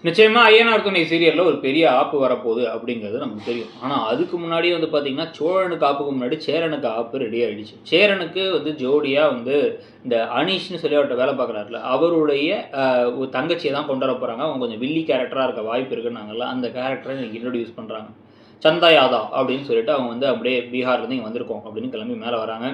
நிச்சயமா ஐயனார் துணை சீரியல்ல ஒரு பெரிய ஆப்பு வரப்போகுது அப்படிங்கிறது நமக்கு தெரியும். ஆனா, அதுக்கு முன்னாடியே வந்து பார்த்தீங்கன்னா, சோழனுக்கு ஆப்புக்கு முன்னாடி சேரனுக்கு ஆப்பு ரெடி ஆயிடுச்சு. சேரனுக்கு வந்து ஜோடியா வந்து இந்த அனீஷ்ன்னு சொல்லி அவர்ட்ட வேலை பார்க்குறாருல்ல, அவருடைய ஒரு தங்கச்சிய தான் கொண்டு வர போறாங்க. அவங்க கொஞ்சம் வில்லி கேரக்டரா இருக்க வாய்ப்பு இருக்குன்னாங்கல்ல, அந்த கேரக்டர இன்னைக்கு இன்ட்ரோடியூஸ் பண்றாங்க. சந்தா யாதவ் அப்படின்னு சொல்லிட்டு அவங்க வந்து அப்படியே பீகார்லேருந்து இங்க வந்திருக்கோம் அப்படின்னு கிளம்பி மேல வராங்க.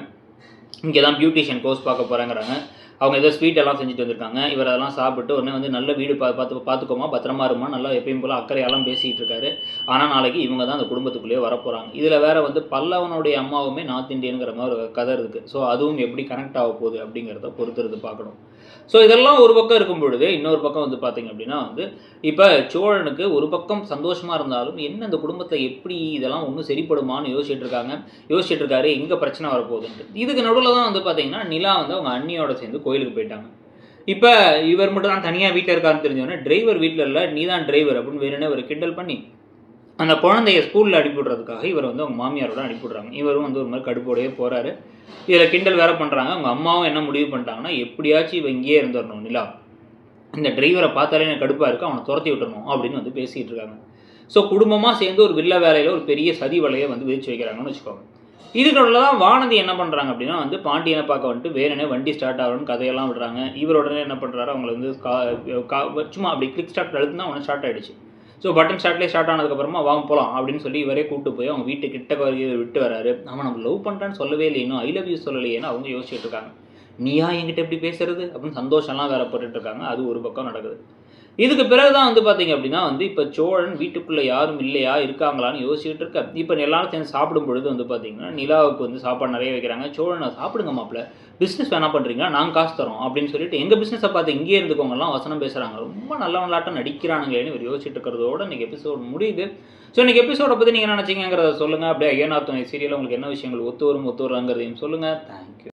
இங்கே தான் பியூட்டிஷியன் கோர்ஸ் பார்க்க போகிறேங்கிறாங்க. அவங்க ஏதோ ஸ்வீட் எல்லாம் செஞ்சுட்டு வந்திருக்காங்க. இவர் அதெல்லாம் சாப்பிட்டு உடனே வந்து நல்ல வீடு பார்த்துக்கோமா, பத்திரமா இருமா, நல்லா எப்பயும் போல அக்கறையெல்லாம் பேசிகிட்டு இருக்காரு. ஆனால் நாளைக்கு இவங்க தான் அந்த குடும்பத்துக்குள்ளேயே வரப்போகிறாங்க. இதில் வேற வந்து பல்லவனுடைய அம்மாவுமே நார்த் இந்தியனுங்கிற மாதிரி ஒரு கதை இருக்குது. ஸோ அதுவும் எப்படி கனெக்ட் ஆக போகுது அப்படிங்கிறத பொறுத்திருந்து பார்க்கணும். ஸோ இதெல்லாம் ஒரு பக்கம் இருக்கும் பொழுது, இன்னொரு பக்கம் வந்து பார்த்தீங்க அப்படின்னா வந்து, இப்போ சோழனுக்கு ஒரு பக்கம் சந்தோஷமாக இருந்தாலும், என்ன இந்த குடும்பத்தில் எப்படி இதெல்லாம் ஒன்றும் சரிப்படுமான்னு யோசிச்சுட்டு இருக்காரு, எங்கே பிரச்சனை வரப்போகுதுன்ட்டு. இதுக்கு நடுவில் தான் வந்து பார்த்தீங்கன்னா, நிலா வந்து அவங்க அண்ணியோட சேர்ந்து கோயிலுக்கு போயிட்டாங்க. இப்போ இவர் மட்டும் தான் தனியாக வீட்டில் இருக்காருன்னு தெரிஞ்சோடனே, டிரைவர் வீட்டில் இல்லை, நீ தான் டிரைவர் அப்படின்னு வேணும்னே ஒரு கிண்டல் பண்ணி, அந்த குழந்தைய ஸ்கூலில் அனுப்பிவிடுறதுக்காக இவர் வந்து அவங்க மாமியாரோட அனுப்பிவிடுறாங்க. இவரும் வந்து ஒரு மாதிரி கடுப்போடையே போகிறாரு. இதில் கிண்டல் வேற பண்ணுறாங்க. அவங்க அம்மாவும் என்ன முடிவு பண்ணிட்டாங்கன்னா, எப்படியாச்சும் இவன் இங்கேயே இருந்துடணும் நிலா, இந்த டிரைவரை பார்த்தாலே எனக்கு கடுப்பாக இருக்குது, அவனை துரத்தி விட்டுறணும் அப்படின்னு வந்து பேசிகிட்டு இருக்காங்க. ஸோ குடும்பமாக சேர்ந்து ஒரு வில்ல வேலையில் ஒரு பெரிய சதி வலையை வந்து விரிச்சு வைக்கிறாங்கன்னு வச்சுக்கோங்க. இதுக்குள்ள தான் வானதி என்ன பண்ணுறாங்க அப்படின்னா வந்து பாண்டியனை பார்க்க வந்துட்டு வேணுனே வண்டி ஸ்டார்ட் ஆகணும்னு கதையெல்லாம் விடுறாங்க. இவர் உடனே என்ன பண்ணுறாரு, அவங்களை வந்து சும்மா அப்படி கிளிக் ஸ்டார்ட் அழுத்துனா உடனே ஸ்டார்ட் ஆகிடுச்சு. ஸோ பட்டன் ஸ்டார்ட்லேயே ஸ்டார்ட் ஆனதுக்கப்புறமா வாங்க போகலாம் அப்படின்னு சொல்லி இவரே கூப்பிட்டு போய் அவங்க வீட்டு கிட்ட விட்டு வராரு. அவன் நம்ம லவ் பண்ணுறான்னு சொல்லவே இல்லை, இன்னும் ஐ லவ் யூ சொல்லலையேன்னு அவங்க யோசிச்சுட்டு இருக்காங்க. நீயா என்கிட்ட எப்படி பேசுறது அப்படின்னு சந்தோஷம்லாம் வேற போட்டுட்டு இருக்காங்க. அது ஒரு பக்கம் நடக்குது. இதுக்கு பிறகுதான் வந்து பார்த்தீங்க அப்படின்னா வந்து இப்போ சோழன் வீட்டுக்குள்ளே யாரும் இல்லையா, இருக்காங்களான்னு யோசிச்சுட்டு இருக்க. இப்போ எல்லாரும் சேர்ந்து சாப்பிடும் பொழுது வந்து பார்த்தீங்கன்னா, நிலாவுக்கு வந்து சாப்பாடு நிறைய வைக்கிறாங்க. சோழனை சாப்பிடுங்க மாப்பிள்ள, பிஸ்னஸ் வேணா பண்ணுறீங்களா, நாங்கள் காசு தரோம் அப்படின்னு சொல்லிட்டு எங்கள் பிஸ்னஸை பார்த்து இங்கேயே இருந்துக்கோங்கலாம் வசனம் பேசுகிறாங்க. ரொம்ப நல்லவங்களாட்டம் நடிக்கிறானுங்களேன்னு இவர் யோசிச்சுட்டு இருக்கிறதோட இன்றைக்கி எபிசோடு முடியுது. ஸோ இன்றைக்கி எபிசோடை பற்றி நீங்கள் நினச்சிங்கிறத சொல்லுங்கள். அப்படியே ஐயனார் துணை சீரியல் உங்களுக்கு என்ன விஷயங்கள் ஒத்து வராங்கிறதையும் சொல்லுங்கள். தேங்க்யூ.